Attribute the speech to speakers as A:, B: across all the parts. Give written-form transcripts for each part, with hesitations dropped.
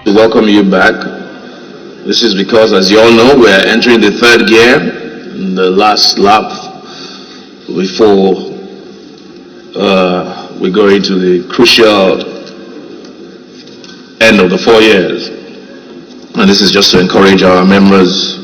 A: to welcome you back. This is because, as you all know, we are entering the third gear, the last lap before we go into the crucial end of the 4 years. And this is just to encourage our members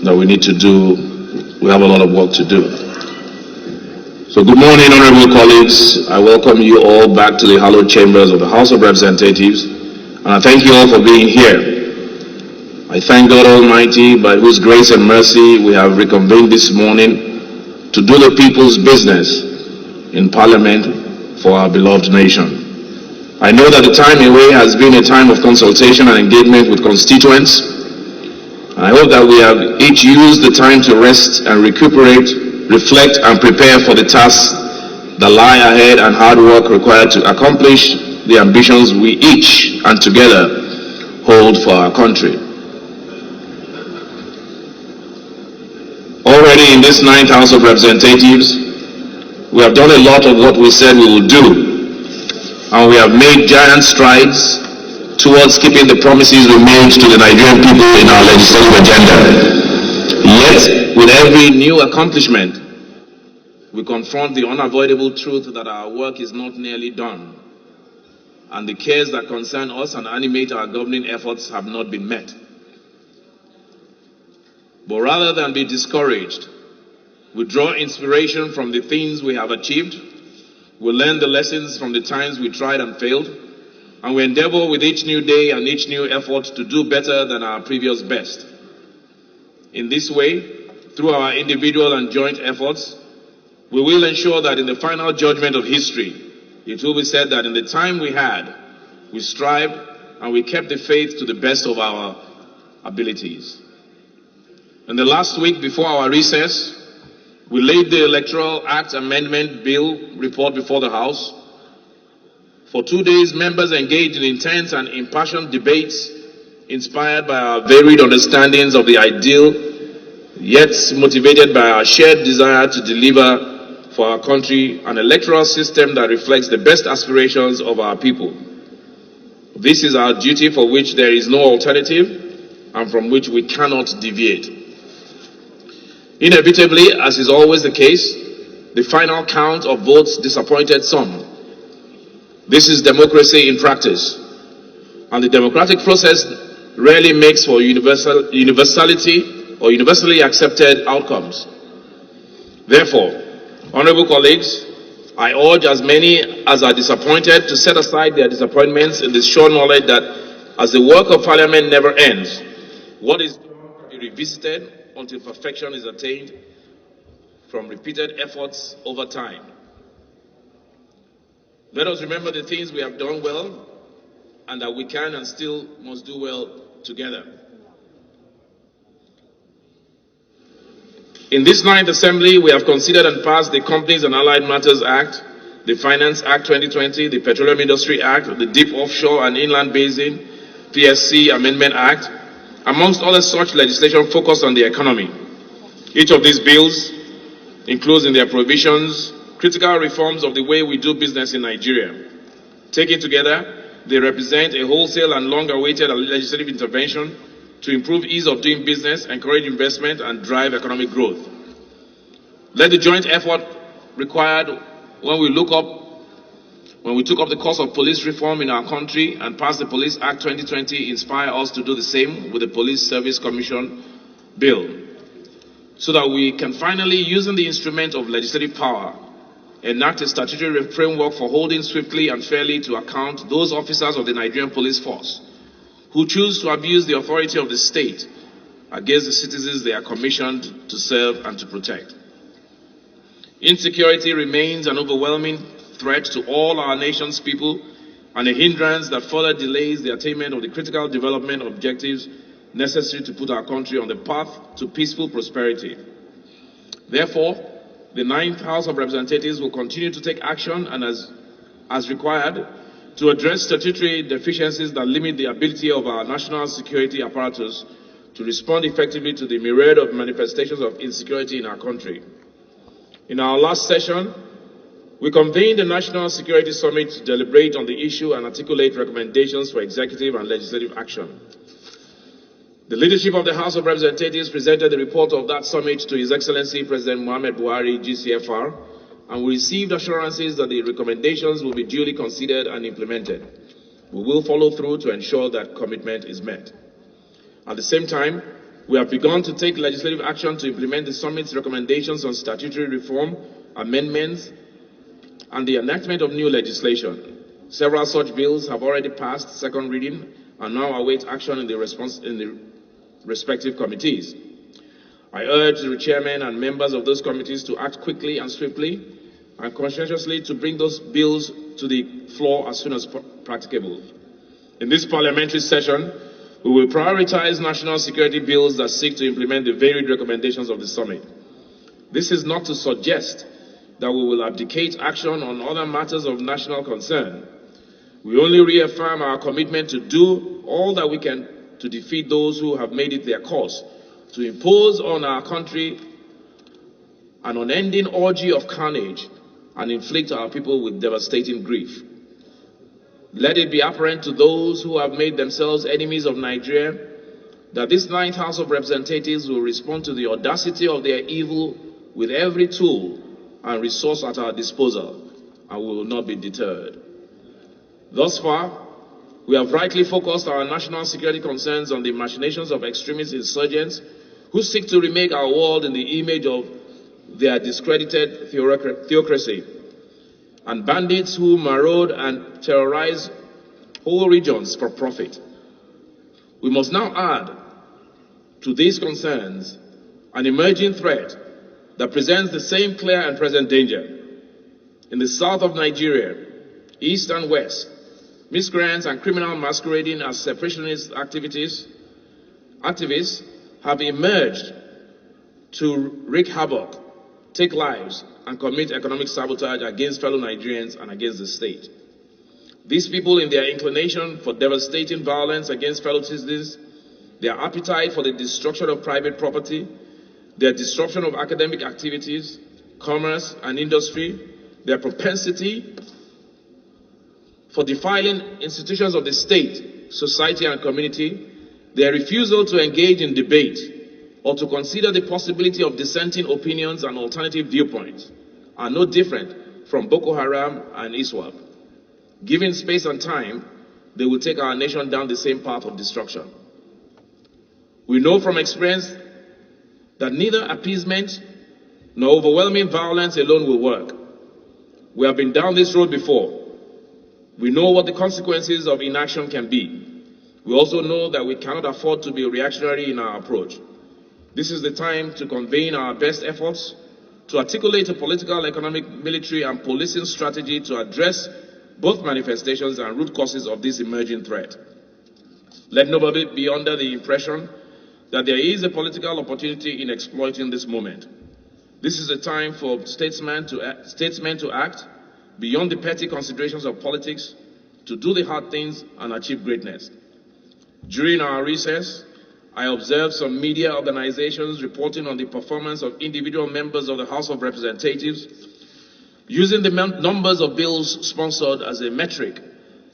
A: that we need to do, we have a lot of work to do. So good morning, honorable colleagues. I welcome you all back to the hallowed chambers of the House of Representatives, and I thank you all for being here. I thank God Almighty, by whose grace and mercy we have reconvened this morning to do the people's business in Parliament for our beloved nation. I know that the time away has been a time of consultation and engagement with constituents. I hope that we have each used the time to rest and recuperate, reflect and prepare for the tasks that lie ahead and hard work required to accomplish the ambitions we each and together hold for our country. Already in this 9th House of Representatives, we have done a lot of what we said we would do, and we have made giant strides towards keeping the promises we made to the Nigerian people in our legislative agenda. Yet, with every new accomplishment, we confront the unavoidable truth that our work is not nearly done, and the cares that concern us and animate our governing efforts have not been met. But rather than be discouraged, we draw inspiration from the things we have achieved, we learn the lessons from the times we tried and failed, and we endeavor with each new day and each new effort to do better than our previous best. In this way, through our individual and joint efforts, we will ensure that in the final judgment of history, it will be said that in the time we had, we strived and we kept the faith to the best of our abilities. In the last week before our recess, we laid the Electoral Act Amendment Bill report before the House. For 2 days, members engaged in intense and impassioned debates inspired by our varied understandings of the ideal, yet motivated by our shared desire to deliver for our country an electoral system that reflects the best aspirations of our people. This is our duty for which there is no alternative and from which we cannot deviate. Inevitably, as is always the case, the final count of votes disappointed some. This is democracy in practice, and the democratic process rarely makes for universality or universally accepted outcomes. Therefore, honorable colleagues, I urge as many as are disappointed to set aside their disappointments in the sure knowledge that as the work of Parliament never ends, what is done can be revisited until perfection is attained from repeated efforts over time. Let us remember the things we have done well and that we can and still must do well together. In this 9th Assembly, we have considered and passed the Companies and Allied Matters Act, the Finance Act 2020, the Petroleum Industry Act, the Deep Offshore and Inland Basin PSC Amendment Act, amongst other such legislation focused on the economy. Each of these bills includes in their provisions critical reforms of the way we do business in Nigeria. Taken together, they represent a wholesale and long-awaited legislative intervention to improve ease of doing business, encourage investment, and drive economic growth. Let the joint effort required when we took up the course of police reform in our country and passed the Police Act 2020 inspire us to do the same with the Police Service Commission Bill, so that we can finally, using the instrument of legislative power, enact a statutory framework for holding swiftly and fairly to account those officers of the Nigerian police force who choose to abuse the authority of the state against the citizens they are commissioned to serve and to protect. Insecurity remains an overwhelming threat to all our nation's people and a hindrance that further delays the attainment of the critical development objectives necessary to put our country on the path to peaceful prosperity. Therefore, the 9th House of Representatives will continue to take action and as required to address statutory deficiencies that limit the ability of our national security apparatus to respond effectively to the myriad of manifestations of insecurity in our country. In our last session, We convened the National Security Summit to deliberate on the issue and articulate recommendations for executive and legislative action. The leadership of the House of Representatives presented the report of that summit to His Excellency President Muhammad Buhari, GCFR, and we received assurances that the recommendations will be duly considered and implemented. We will follow through to ensure that commitment is met. At the same time, we have begun to take legislative action to implement the summit's recommendations on statutory reform, amendments, and the enactment of new legislation. Several such bills have already passed second reading and now await action in the respective committees. I urge the chairmen and members of those committees to act quickly and swiftly and conscientiously to bring those bills to the floor as soon as practicable. In this parliamentary session, we will prioritize national security bills that seek to implement the varied recommendations of the summit. This is not to suggest that we will abdicate action on other matters of national concern. We only reaffirm our commitment to do all that we can to defeat those who have made it their cause to impose on our country an unending orgy of carnage and inflict our people with devastating grief. Let it be apparent to those who have made themselves enemies of Nigeria that this ninth House of Representatives will respond to the audacity of their evil with every tool and resource at our disposal, and we will not be deterred. Thus far, we have rightly focused our national security concerns on the machinations of extremist insurgents who seek to remake our world in the image of their discredited theocracy, and bandits who maraud and terrorize whole regions for profit. We must now add to these concerns an emerging threat that presents the same clear and present danger. In the south of Nigeria, east and west, miscreants and criminals masquerading as separationist activists have emerged to wreak havoc, take lives, and commit economic sabotage against fellow Nigerians and against the state. These people, in their inclination for devastating violence against fellow citizens, their appetite for the destruction of private property, their disruption of academic activities, commerce, and industry, their propensity for defiling institutions of the state, society, and community, their refusal to engage in debate or to consider the possibility of dissenting opinions and alternative viewpoints are no different from Boko Haram and ISWAP. Given space and time, they will take our nation down the same path of destruction. We know from experience that neither appeasement nor overwhelming violence alone will work. We have been down this road before. We know what the consequences of inaction can be. We also know that we cannot afford to be reactionary in our approach. This is the time to convene our best efforts to articulate a political, economic, military, and policing strategy to address both manifestations and root causes of this emerging threat. Let nobody be under the impression that there is a political opportunity in exploiting this moment. This is a time for statesmen to act beyond the petty considerations of politics, to do the hard things and achieve greatness. During our recess, I observed some media organizations reporting on the performance of individual members of the House of Representatives, using the numbers of bills sponsored as a metric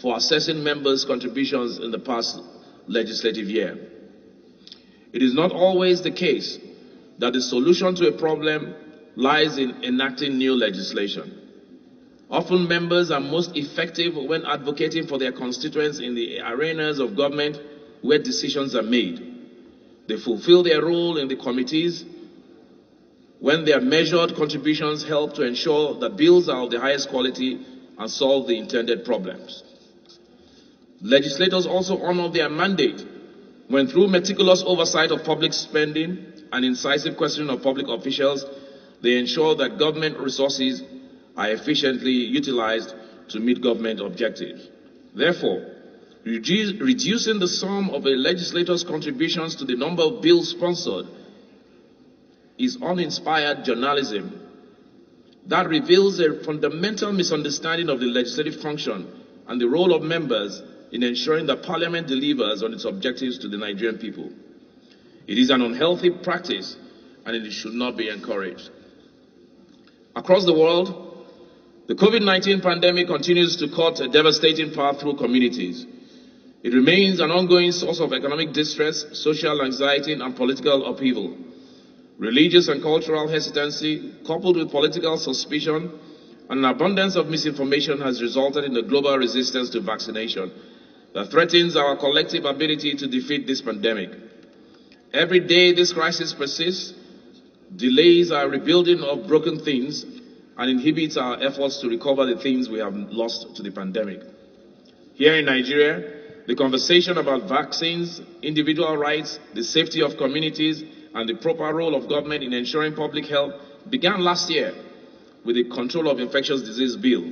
A: for assessing members' contributions in the past legislative year. It is not always the case that the solution to a problem lies in enacting new legislation. Often members are most effective when advocating for their constituents in the arenas of government where decisions are made. They fulfill their role in the committees when their measured contributions help to ensure that bills are of the highest quality and solve the intended problems. Legislators also honor their mandate when, through meticulous oversight of public spending and incisive questioning of public officials, they ensure that government resources are efficiently utilized to meet government objectives. Therefore, reducing the sum of a legislator's contributions to the number of bills sponsored is uninspired journalism that reveals a fundamental misunderstanding of the legislative function and the role of members in ensuring that Parliament delivers on its objectives to the Nigerian people. It is an unhealthy practice and it should not be encouraged. Across the world, The COVID-19 pandemic continues to cut a devastating path through communities. It remains an ongoing source of economic distress, social anxiety, and political upheaval. Religious and cultural hesitancy, coupled with political suspicion and an abundance of misinformation, has resulted in a global resistance to vaccination that threatens our collective ability to defeat this pandemic. Every day this crisis persists, delays our rebuilding of broken things, and inhibits our efforts to recover the things we have lost to the pandemic. Here in Nigeria, the conversation about vaccines, individual rights, the safety of communities, and the proper role of government in ensuring public health began last year with the Control of Infectious Disease Bill.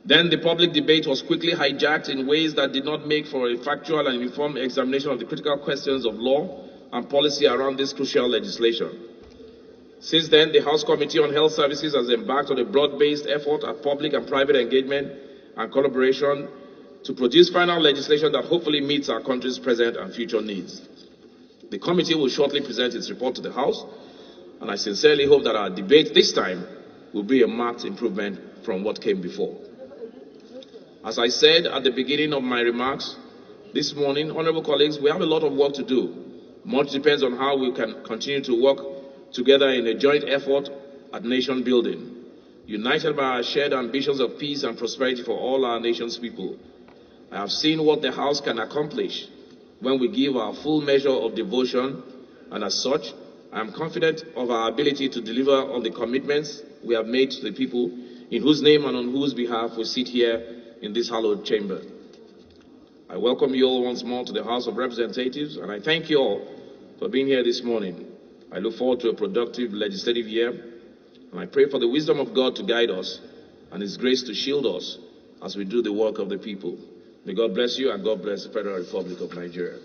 A: Then the public debate was quickly hijacked in ways that did not make for a factual and informed examination of the critical questions of law and policy around this crucial legislation. Since then, the House Committee on Health Services has embarked on a broad-based effort at public and private engagement and collaboration to produce final legislation that hopefully meets our country's present and future needs. The committee will shortly present its report to the House, and I sincerely hope that our debate this time will be a marked improvement from what came before. As I said at the beginning of my remarks this morning, honorable colleagues, we have a lot of work to do. Much depends on how we can continue to work together in a joint effort at nation building, united by our shared ambitions of peace and prosperity for all our nation's people. I have seen what the House can accomplish when we give our full measure of devotion, and as such, I am confident of our ability to deliver on the commitments we have made to the people in whose name and on whose behalf we sit here in this hallowed chamber. I welcome you all once more to the House of Representatives, and I thank you all for being here this morning. I look forward to a productive legislative year, and I pray for the wisdom of God to guide us and His grace to shield us as we do the work of the people. May God bless you, and God bless the Federal Republic of Nigeria.